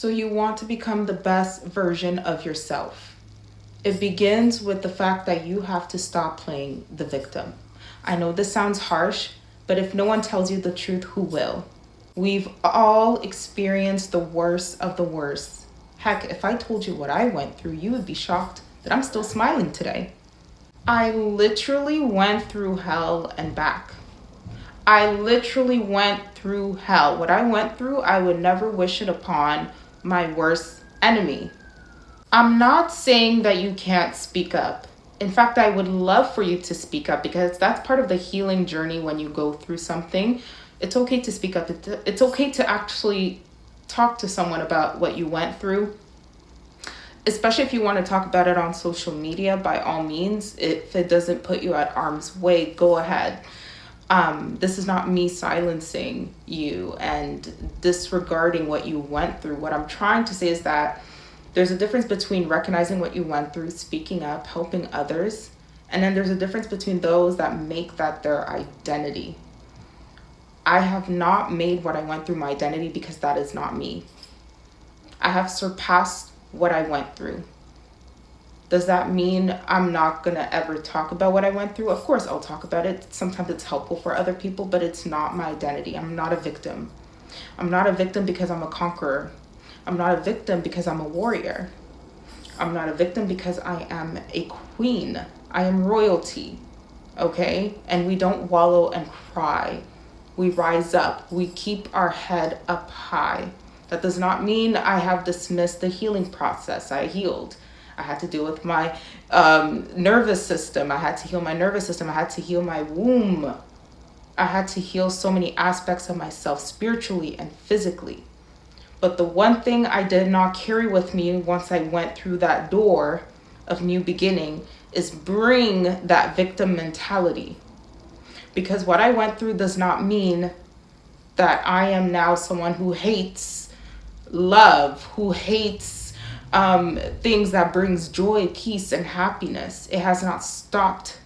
So you want to become the best version of yourself. It begins with the fact that you have to stop playing the victim. I know this sounds harsh, but if no one tells you the truth, who will? We've all experienced the worst of the worst. Heck, if I told you what I went through, you would be shocked that I'm still smiling today. I literally went through hell and back. I literally went through hell. What I went through, I would never wish it upon my worst enemy. I'm not saying that you can't speak up. In fact, I would love for you to speak up because that's part of the healing journey when you go through something. It's okay to speak up. It's okay to actually talk to someone about what you went through. Especially if you want to talk about it on social media, by all means. If it doesn't put you at arm's way, go ahead. This is not me silencing you and disregarding what you went through. What I'm trying to say is that there's a difference between recognizing what you went through, speaking up, helping others, and then there's a difference between those that make that their identity. I have not made what I went through my identity because that is not me. I have surpassed what I went through. Does that mean I'm not going to ever talk about what I went through? Of course, I'll talk about it. Sometimes it's helpful for other people, but it's not my identity. I'm not a victim. I'm not a victim because I'm a conqueror. I'm not a victim because I'm a warrior. I'm not a victim because I am a queen. I am royalty, okay? And we don't wallow and cry. We rise up. We keep our head up high. That does not mean I have dismissed the healing process. I healed. I had to deal with my nervous system. I had to heal my nervous system. I had to heal my womb. I had to heal so many aspects of myself spiritually and physically. But the one thing I did not carry with me once I went through that door of new beginning is bring that victim mentality. Because what I went through does not mean that I am now someone who hates love, who hates things that brings joy, peace, and happiness. It has not stopped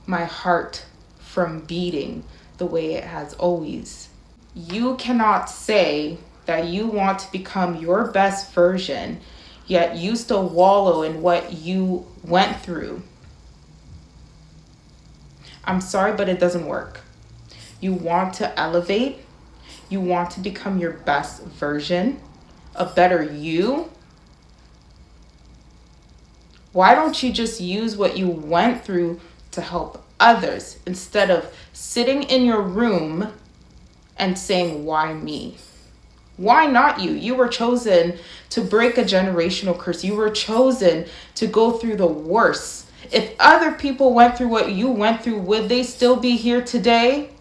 my heart from beating the way it has always. You cannot say that you want to become your best version, yet you still wallow in what you went through. I'm sorry, but it doesn't work. You want to elevate. You want to become your best version, a better you. Why don't you just use what you went through to help others instead of sitting in your room and saying, why me? Why not you? You were chosen to break a generational curse. You were chosen to go through the worst. If other people went through what you went through, would they still be here today?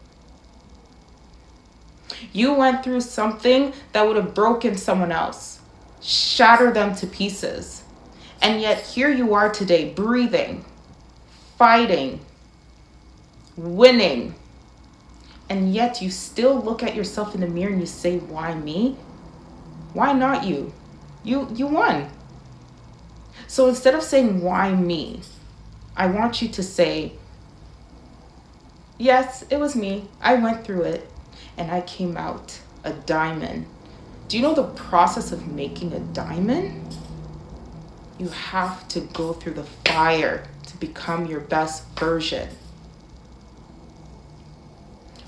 You went through something that would have broken someone else, shattered them to pieces. And yet here you are today, breathing, fighting, winning. And yet you still look at yourself in the mirror and you say, why me? Why not you? You won. So instead of saying, why me? I want you to say, yes, it was me. I went through it and I came out a diamond. Do you know the process of making a diamond? You have to go through the fire to become your best version.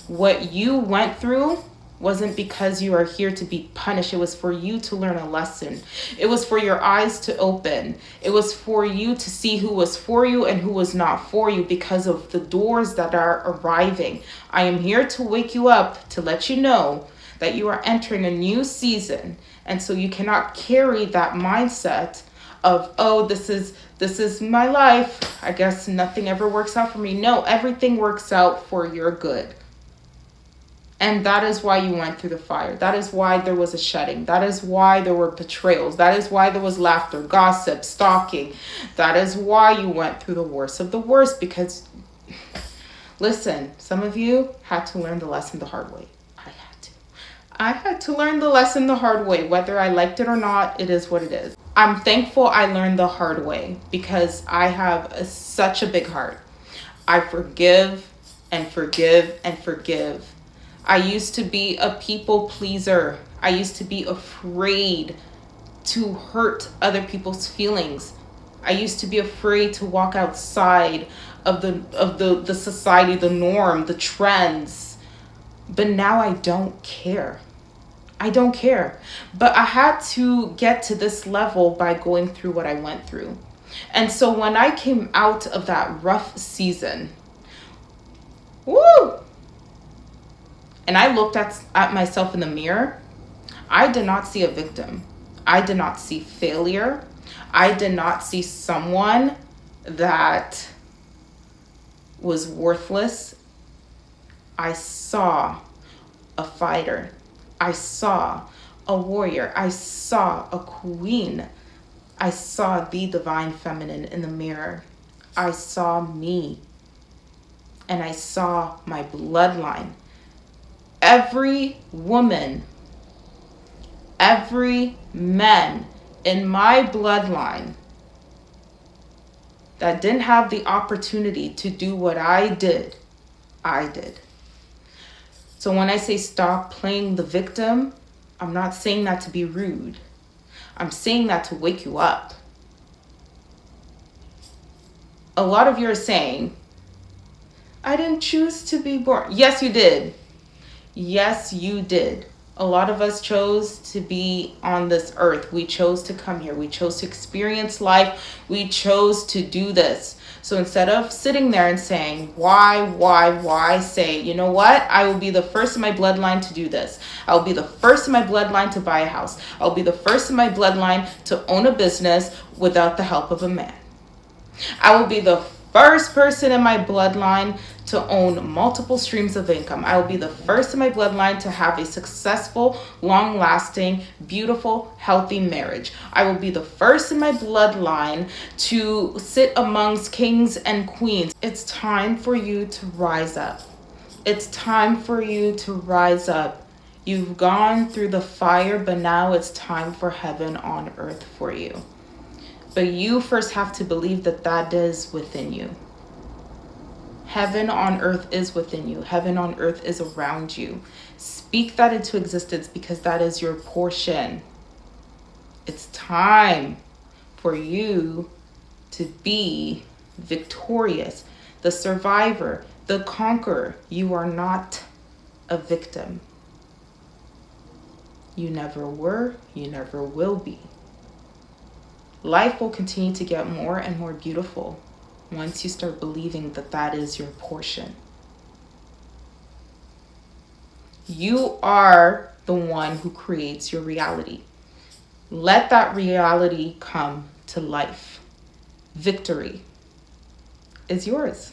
What you went through wasn't because you are here to be punished. It was for you to learn a lesson. It was for your eyes to open. It was for you to see who was for you and who was not for you because of the doors that are arriving. I am here to wake you up to let you know that you are entering a new season. And so you cannot carry that mindset of, oh, this is my life. I guess nothing ever works out for me. No, everything works out for your good. And that is why you went through the fire. That is why there was a shedding. That is why there were betrayals. That is why there was laughter, gossip, stalking. That is why you went through the worst of the worst. Because, listen, some of you had to learn the lesson the hard way. I had to learn the lesson the hard way. Whether I liked it or not, it is what it is. I'm thankful I learned the hard way because I have such a big heart. I forgive and forgive and forgive. I used to be a people pleaser. I used to be afraid to hurt other people's feelings. I used to be afraid to walk outside of the society, the norm, the trends. But now I don't care. I don't care. But I had to get to this level by going through what I went through. And so when I came out of that rough season, woo! And I looked at myself in the mirror, I did not see a victim. I did not see failure. I did not see someone that was worthless. I saw a fighter. I saw a warrior. I saw a queen. I saw the divine feminine in the mirror. I saw me. And I saw my bloodline. Every woman, every man in my bloodline that didn't have the opportunity to do what I did, I did. So when I say stop playing the victim, I'm not saying that to be rude. I'm saying that to wake you up. A lot of you are saying, I didn't choose to be born. Yes, you did. Yes, you did. A lot of us chose to be on this earth. We chose to come here. We chose to experience life. We chose to do this. So instead of sitting there and saying, why, say, you know what? I will be the first in my bloodline to do this. I will be the first in my bloodline to buy a house. I'll be the first in my bloodline to own a business without the help of a man. I will be the first person in my bloodline to own multiple streams of income. I will be the first in my bloodline to have a successful, long-lasting, beautiful, healthy marriage. I will be the first in my bloodline to sit amongst kings and queens. It's time for you to rise up. It's time for you to rise up. You've gone through the fire, but now it's time for heaven on earth for you. But you first have to believe that that is within you. Heaven on earth is within you. Heaven on earth is around you. Speak that into existence because that is your portion. It's time for you to be victorious, the survivor, the conqueror. You are not a victim. You never were, you never will be. Life will continue to get more and more beautiful once you start believing that that is your portion. You are the one who creates your reality. Let that reality come to life. Victory is yours.